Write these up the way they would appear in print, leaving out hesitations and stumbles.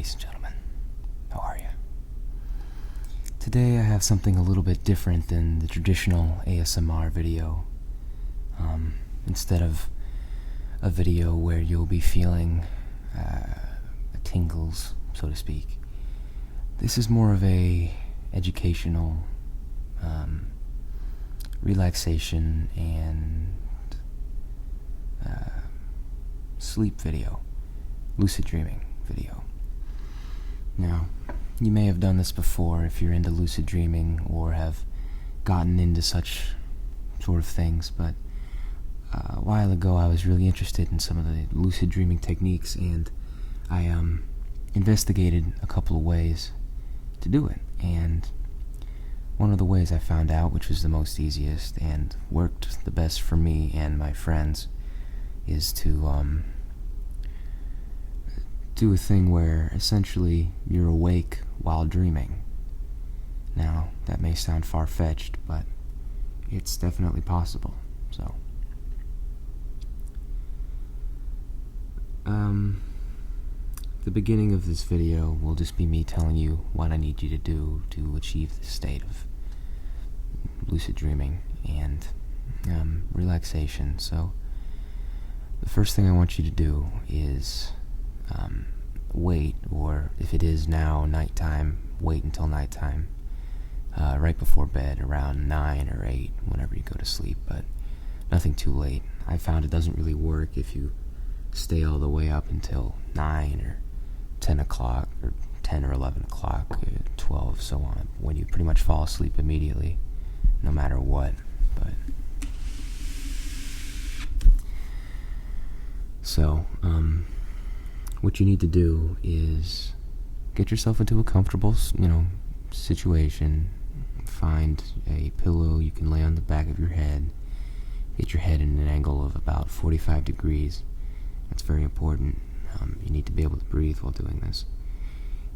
ladies and gentlemen. How are you? Today I have something a little bit different than the traditional ASMR video. Instead of a video where you'll be feeling tingles, so to speak, this is more of a educational, relaxation and sleep video, lucid dreaming video. Now, you may have done this before if you're into lucid dreaming or have gotten into such sort of things, but a while ago I was really interested in some of the lucid dreaming techniques, and I investigated a couple of ways to do it. And one of the ways I found out, which was the most easiest and worked the best for me and my friends, is to do a thing where essentially you're awake while dreaming. Now, that may sound far-fetched, but it's definitely possible. So, the beginning of this video will just be me telling you what I need you to do to achieve this state of lucid dreaming and relaxation. So, the first thing I want you to do is wait, or if it is now nighttime, wait until nighttime, right before bed, around 9 or 8, whenever you go to sleep, but nothing too late. I found it doesn't really work if you stay all the way up until 9 or 10 o'clock, or 10 or 11 o'clock, 12, so on, when you pretty much fall asleep immediately, no matter what. But so, what you need to do is get yourself into a comfortable, situation. Find a pillow you can lay on the back of your head. Get your head in an angle of about 45 degrees. That's very important. You need to be able to breathe while doing this.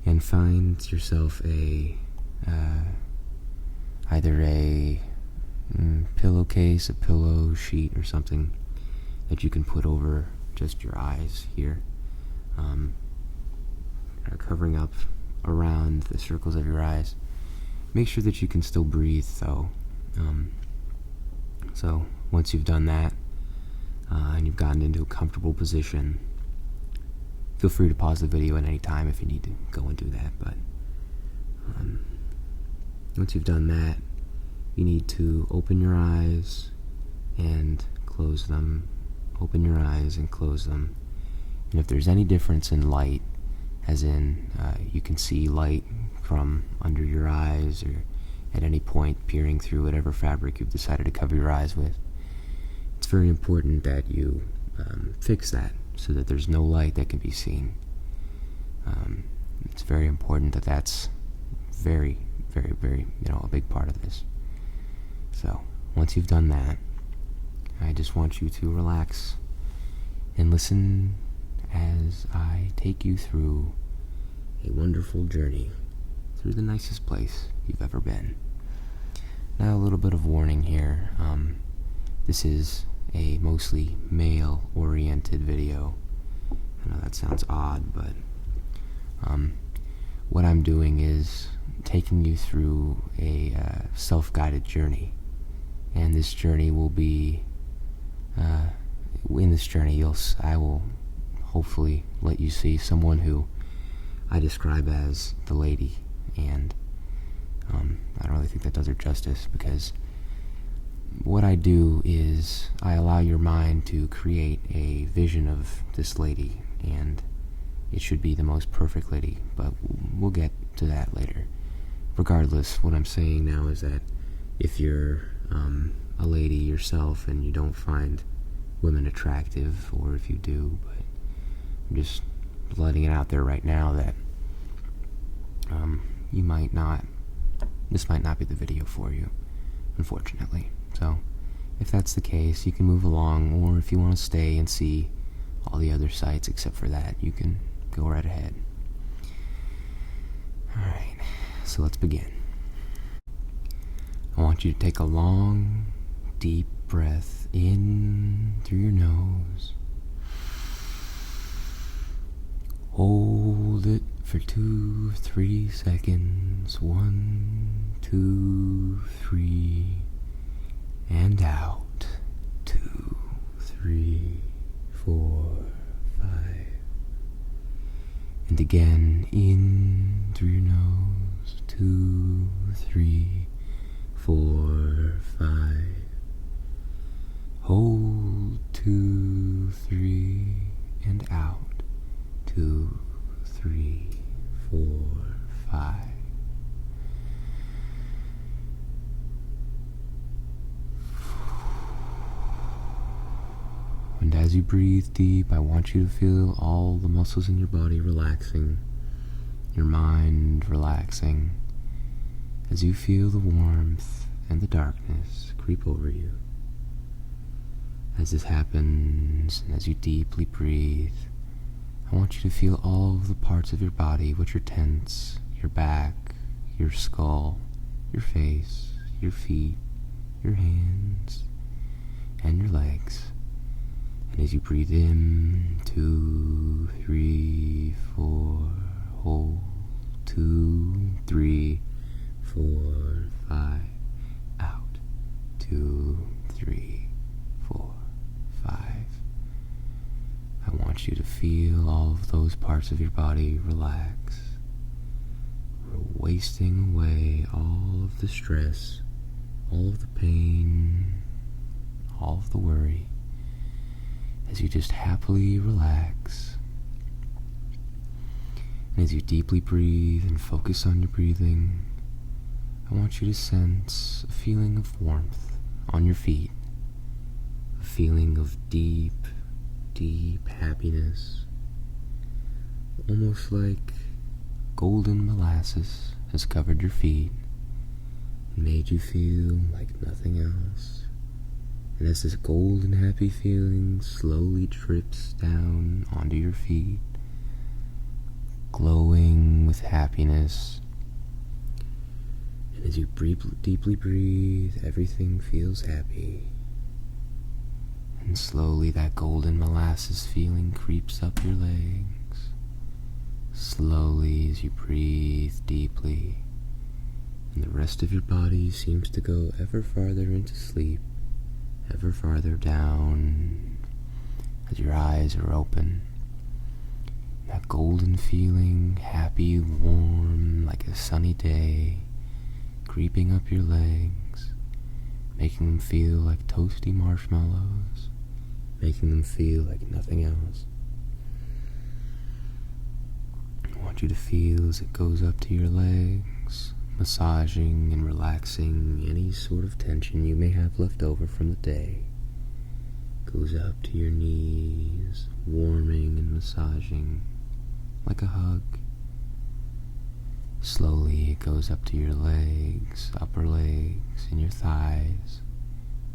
And find yourself either a pillowcase, a pillow sheet, or something that you can put over just your eyes here, covering up around the circles of your eyes. Make sure that you can still breathe, though. So once you've done that, and you've gotten into a comfortable position, feel free to pause the video at any time if you need to go and do that. But once you've done that, you need to open your eyes and close them. Open your eyes and close them. And if there's any difference in light, as in you can see light from under your eyes or at any point peering through whatever fabric you've decided to cover your eyes with, it's very important that you fix that so that there's no light that can be seen. It's very important that that's very, very, very, a big part of this. So, once you've done that, I just want you to relax and listen as I take you through a wonderful journey through the nicest place you've ever been. Now, a little bit of warning here. This is a mostly male-oriented video. I know that sounds odd, but what I'm doing is taking you through a self-guided journey. And this journey will be, in this journey, I will hopefully let you see someone who I describe as the lady. And I don't really think that does her justice, because what I do is I allow your mind to create a vision of this lady, and it should be the most perfect lady, but we'll get to that later. Regardless, what I'm saying now is that if you're a lady yourself and you don't find women attractive, or if you do, but I'm just letting it out there right now that this might not be the video for you, unfortunately. So, if that's the case, you can move along, or if you want to stay and see all the other sites except for that, you can go right ahead. Alright, so let's begin. I want you to take a long, deep breath in through your nose. Hold Hold it for 2-3 seconds. 1, 2, 3, and out. 2, 3, 4, 5. And again, in through your nose. 2, 3, 4, 5. Hold 2, 3, and out. 2, 3, 4, 5. And as you breathe deep, I want you to feel all the muscles in your body relaxing, your mind relaxing, as you feel the warmth and the darkness creep over you. As this happens, and as you deeply breathe, I want you to feel all of the parts of your body which are tense, your back, your skull, your face, your feet, your hands, and your legs. And as you breathe in, 2, 3, 4, hold, 2, 3, 4, 5, out, 2, 3, 4, 5. I want you to feel all of those parts of your body relax. We're wasting away all of the stress, all of the pain, all of the worry, as you just happily relax. And as you deeply breathe and focus on your breathing, I want you to sense a feeling of warmth on your feet, a feeling of deep happiness, almost like golden molasses has covered your feet and made you feel like nothing else. And as this golden happy feeling slowly drips down onto your feet, glowing with happiness, and as you deeply breathe, everything feels happy. And slowly that golden molasses feeling creeps up your legs. Slowly as you breathe deeply, and the rest of your body seems to go ever farther into sleep, ever farther down as your eyes are open. That golden feeling, happy, warm, like a sunny day, creeping up your legs, making them feel like toasty marshmallows, making them feel like nothing else. I want you to feel as it goes up to your legs, massaging and relaxing any sort of tension you may have left over from the day. Goes up to your knees, warming and massaging like a hug. Slowly it goes up to your legs, upper legs, and your thighs,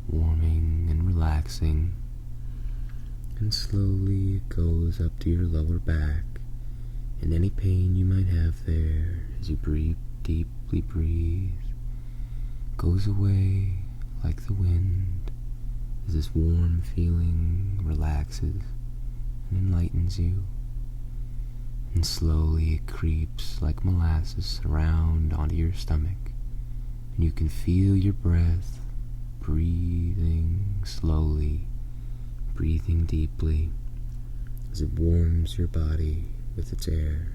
warming and relaxing. And slowly it goes up to your lower back, and any pain you might have there as you deeply breathe goes away like the wind as this warm feeling relaxes and enlightens you. And slowly it creeps like molasses around onto your stomach, and you can feel your breath breathing slowly, breathing deeply as it warms your body with its air.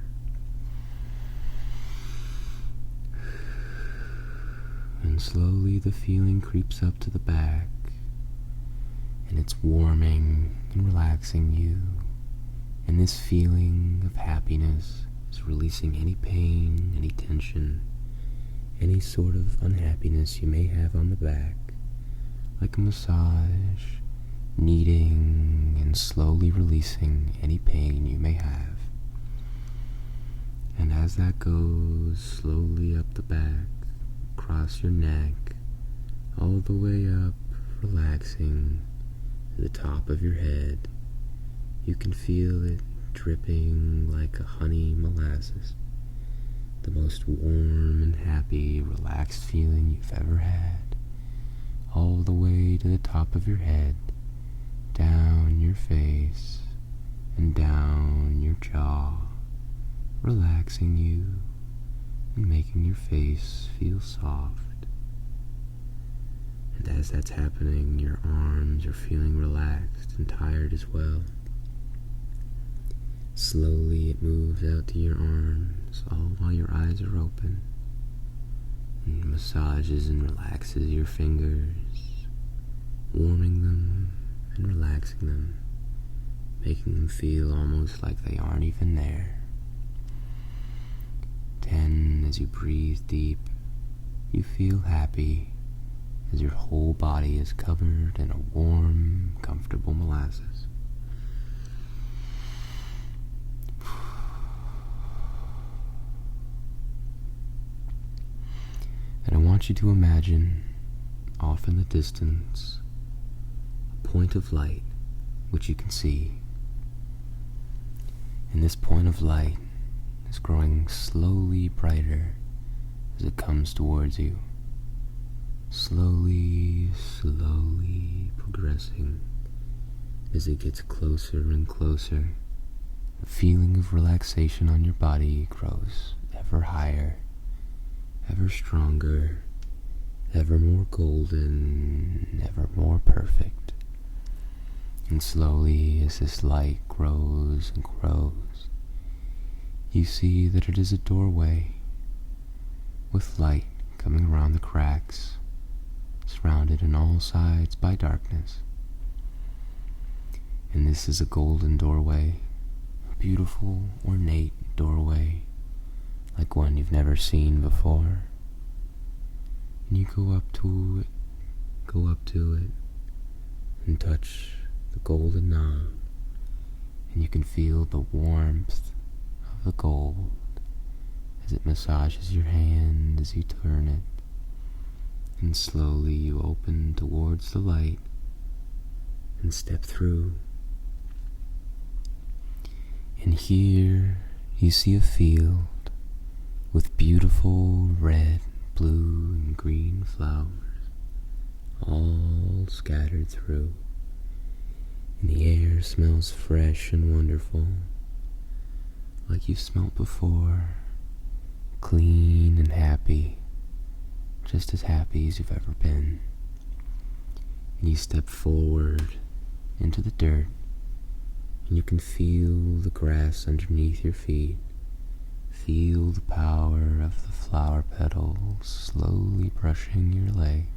And slowly the feeling creeps up to the back, and it's warming and relaxing you. And this feeling of happiness is releasing any pain, any tension, any sort of unhappiness you may have on the back, like a massage, kneading and slowly releasing any pain you may have. And as that goes slowly up the back, across your neck, all the way up, relaxing to the top of your head, you can feel it dripping like a honey molasses, the most warm and happy, relaxed feeling you've ever had, all the way to the top of your head, down your face, and down your jaw, relaxing you and making your face feel soft. And as that's happening, your arms are feeling relaxed and tired as well. Slowly it moves out to your arms, all while your eyes are open, and massages and relaxes your fingers, warming them and relaxing them, making them feel almost like they aren't even there. 10, as you breathe deep, you feel happy as your whole body is covered in a warm, comfortable molasses. And I want you to imagine, off in the distance, a point of light which you can see. And this point of light is growing slowly brighter as it comes towards you. Slowly, slowly progressing as it gets closer and closer. The feeling of relaxation on your body grows ever higher, ever stronger, ever more golden, ever more perfect. And slowly, as this light grows and grows, you see that it is a doorway with light coming around the cracks, surrounded on all sides by darkness. And this is a golden doorway, a beautiful, ornate doorway, like one you've never seen before. And you go up to it, and touch the golden knob, and you can feel the warmth of the gold as it massages your hand as you turn it. And slowly you open towards the light and step through. And here you see a field with beautiful red, blue, and green flowers all scattered through. And the air smells fresh and wonderful, like you've smelt before, clean and happy, just as happy as you've ever been. And you step forward into the dirt, and you can feel the grass underneath your feet. Feel the power of the flower petals slowly brushing your legs.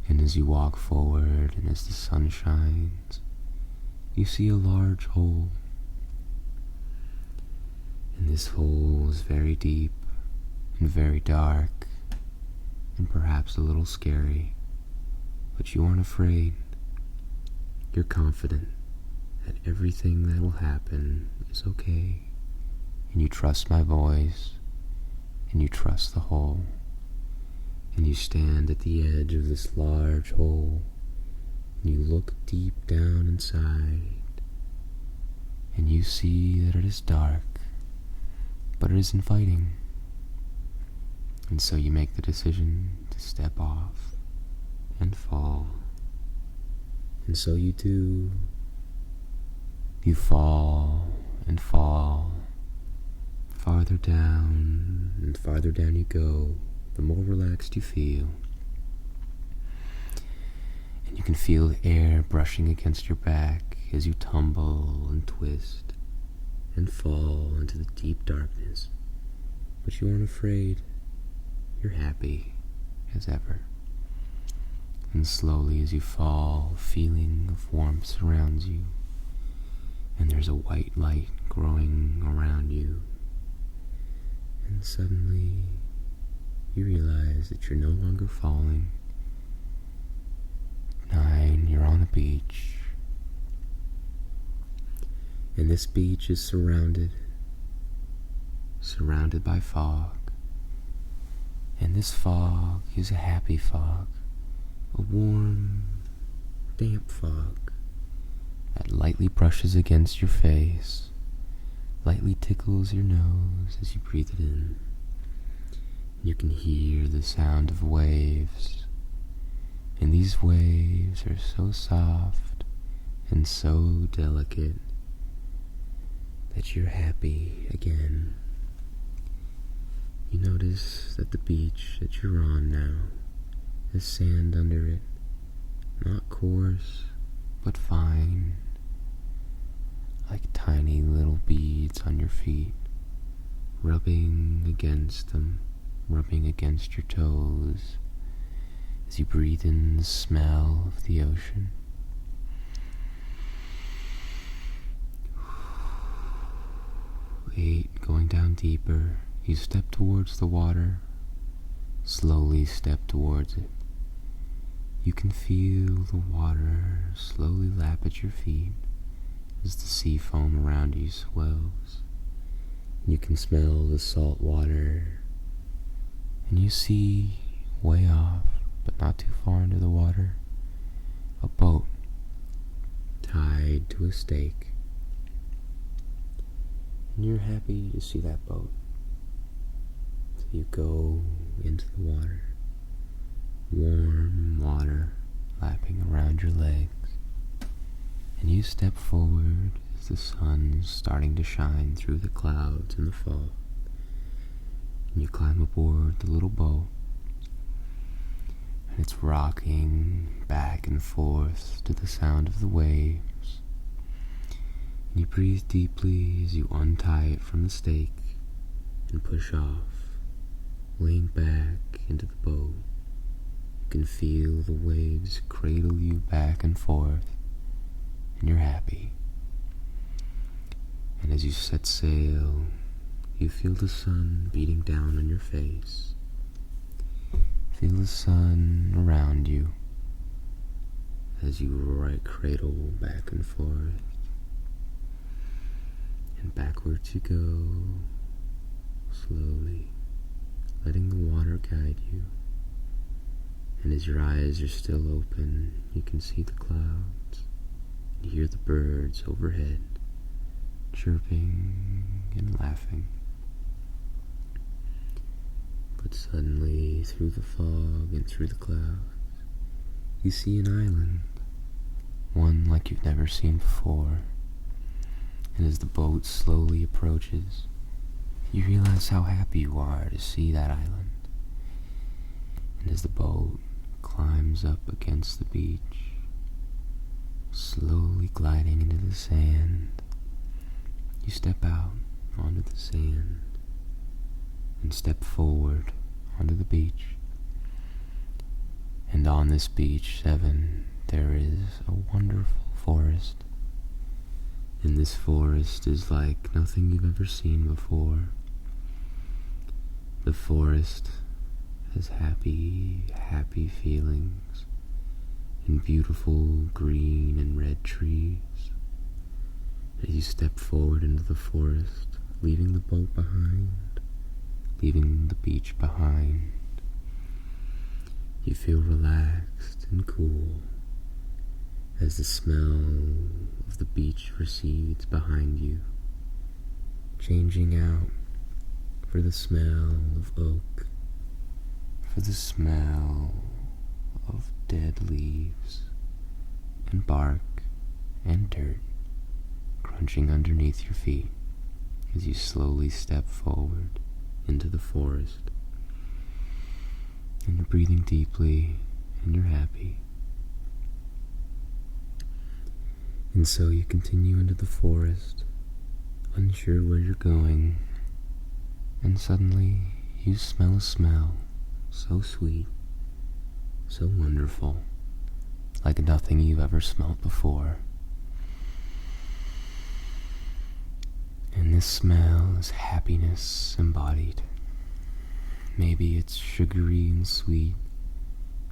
And as you walk forward and as the sun shines, you see a large hole. And this hole is very deep and very dark and perhaps a little scary, but you aren't afraid. You're confident that everything that will happen is okay, and you trust my voice, and you trust the hole. And you stand at the edge of this large hole, and you look deep down inside, and you see that it is dark, but it is inviting. And so you make the decision to step off and fall. And so you do. You fall and fall. Farther down and farther down you go, the more relaxed you feel. And you can feel the air brushing against your back as you tumble and twist and fall into the deep darkness. But you aren't afraid. You're happy as ever. And slowly as you fall, a feeling of warmth surrounds you, and there's a white light growing around you. And suddenly you realize that you're no longer falling. 9, you're on a beach. And this beach is surrounded by fog. And this fog is a happy fog, a warm, damp fog that lightly brushes against your face, lightly tickles your nose as you breathe it in. You can hear the sound of waves, and these waves are so soft and so delicate that you're happy again. You notice that the beach that you're on now has sand under it, not coarse, but fine, like tiny little beads on your feet, rubbing against them, rubbing against your toes, as you breathe in the smell of the ocean. Going down deeper, you step towards the water, slowly step towards it. You can feel the water slowly lap at your feet as the sea foam around you swells. You can smell the salt water, and you see, way off, but not too far into the water, a boat tied to a stake. And you're happy to see that boat. So you go into the water, warm water lapping around your legs, and you step forward as the sun's starting to shine through the clouds in the fall. And you climb aboard the little boat, and it's rocking back and forth to the sound of the waves. And you breathe deeply as you untie it from the stake and push off, laying back into the boat. You can feel the waves cradle you back and forth, and you're happy. And as you set sail, you feel the sun beating down on your face. Feel the sun around you as you cradle back and forth. And backwards you go, slowly, letting the water guide you. And as your eyes are still open, you can see the clouds, and hear the birds overhead, chirping and laughing. But suddenly, through the fog and through the clouds, you see an island, one like you've never seen before. And as the boat slowly approaches, you realize how happy you are to see that island. And as the boat climbs up against the beach, slowly gliding into the sand, you step out onto the sand and step forward onto the beach. And on this beach, 7, there is a wonderful forest. And this forest is like nothing you've ever seen before. The forest has happy, happy feelings and beautiful green and red trees. As you step forward into the forest, leaving the boat behind, leaving the beach behind, you feel relaxed and cool as the smell of the beach recedes behind you, changing out for the smell of oak, for the smell of dead leaves and bark and dirt crunching underneath your feet as you slowly step forward into the forest. And you're breathing deeply and you're happy. And so you continue into the forest, unsure where you're going, and suddenly you smell a smell so sweet, so wonderful, like nothing you've ever smelled before. And this smell is happiness embodied. Maybe it's sugary and sweet,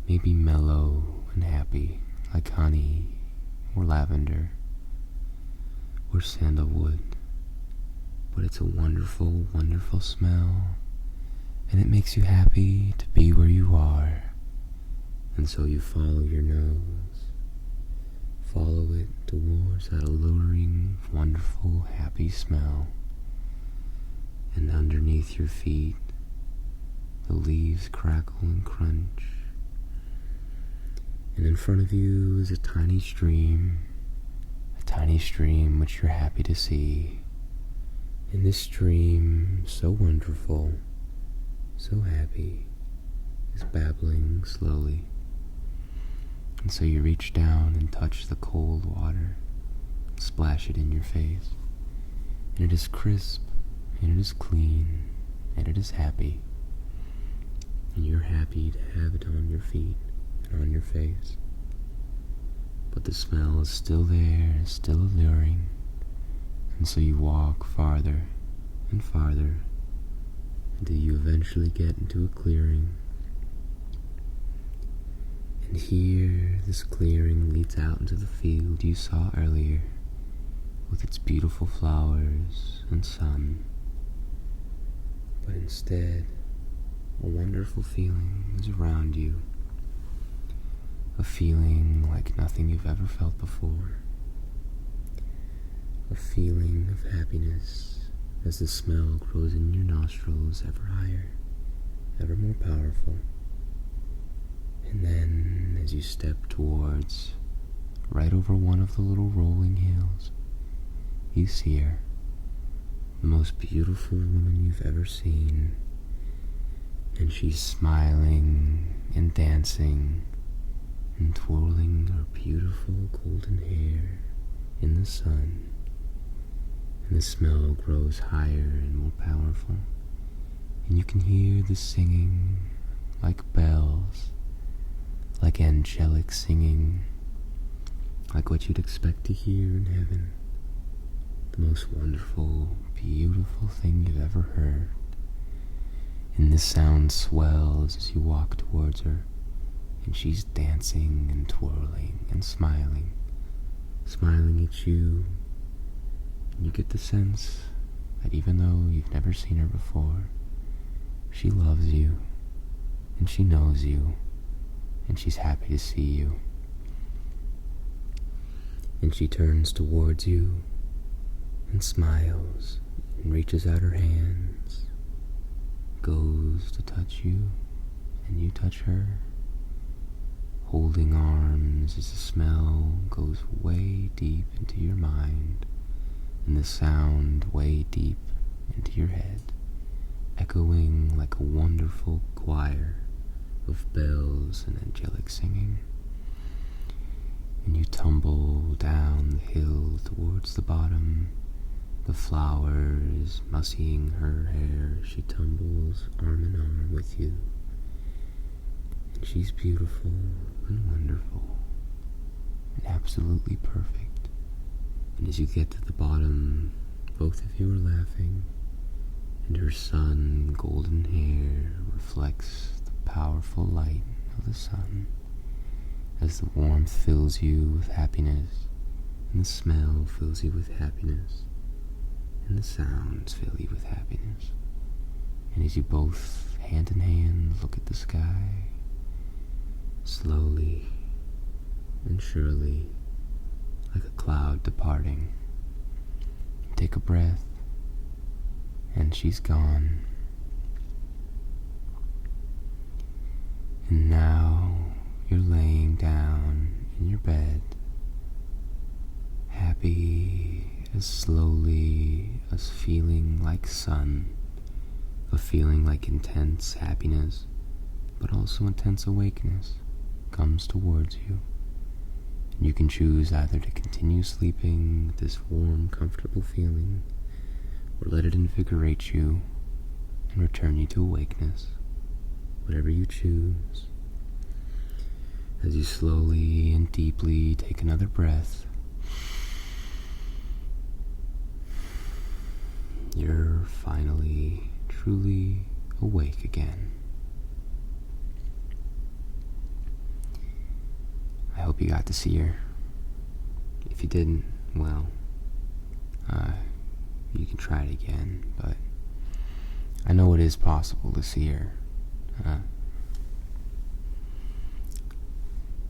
maybe mellow and happy, like honey or lavender or sandalwood. But it's a wonderful, wonderful smell, and it makes you happy to be where you are. And so you follow your nose, follow it towards that alluring, wonderful, happy smell. And underneath your feet, the leaves crackle and crunch. And in front of you is a tiny stream which you're happy to see. And this dream, so wonderful, so happy, is babbling slowly. And so you reach down and touch the cold water, and splash it in your face. And it is crisp, and it is clean, and it is happy. And you're happy to have it on your feet and on your face. But the smell is still there, still alluring. And so you walk farther and farther until you eventually get into a clearing. And here, this clearing leads out into the field you saw earlier, with its beautiful flowers and sun. But instead, a wonderful feeling is around you. A feeling like nothing you've ever felt before. A feeling of happiness as the smell grows in your nostrils ever higher, ever more powerful. And then, as you step towards, right over one of the little rolling hills, you see her, the most beautiful woman you've ever seen. And she's smiling and dancing and twirling her beautiful golden hair in the sun. And the smell grows higher and more powerful. And you can hear the singing like bells, like angelic singing, like what you'd expect to hear in heaven. The most wonderful, beautiful thing you've ever heard. And this sound swells as you walk towards her, and she's dancing and twirling and smiling at you. And you get the sense that even though you've never seen her before, she loves you, and she knows you, and she's happy to see you. And she turns towards you and smiles and reaches out her hands, goes to touch you, and you touch her, holding arms as the smell goes way deep into your mind, and the sound way deep into your head, echoing like a wonderful choir of bells and angelic singing. And you tumble down the hill towards the bottom, the flowers mussying her hair. She tumbles arm in arm with you. And she's beautiful and wonderful and absolutely perfect. And as you get to the bottom, both of you are laughing, and her sun golden hair reflects the powerful light of the sun as the warmth fills you with happiness, and the smell fills you with happiness, and the sounds fill you with happiness. And as you both, hand in hand, look at the sky, slowly and surely, like a cloud departing, take a breath, and she's gone. And now you're laying down in your bed, happy as slowly as feeling like sun, a feeling like intense happiness, but also intense awakeness comes towards you. And you can choose either to continue sleeping with this warm, comfortable feeling, or let it invigorate you and return you to awakeness, whatever you choose. As you slowly and deeply take another breath, you're finally, truly awake again. I hope you got to see her. If you didn't, well, you can try it again, but I know it is possible to see her.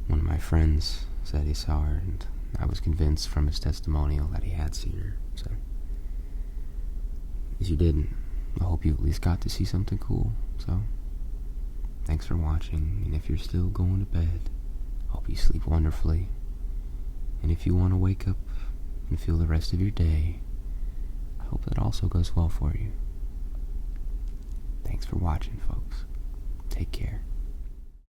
One of my friends said he saw her, and I was convinced from his testimonial that he had seen her. So, if you didn't, I hope you at least got to see something cool. So, thanks for watching, and if you're still going to bed, I hope you sleep wonderfully. And if you want to wake up and feel the rest of your day, I hope that also goes well for you. Thanks for watching, folks. Take care.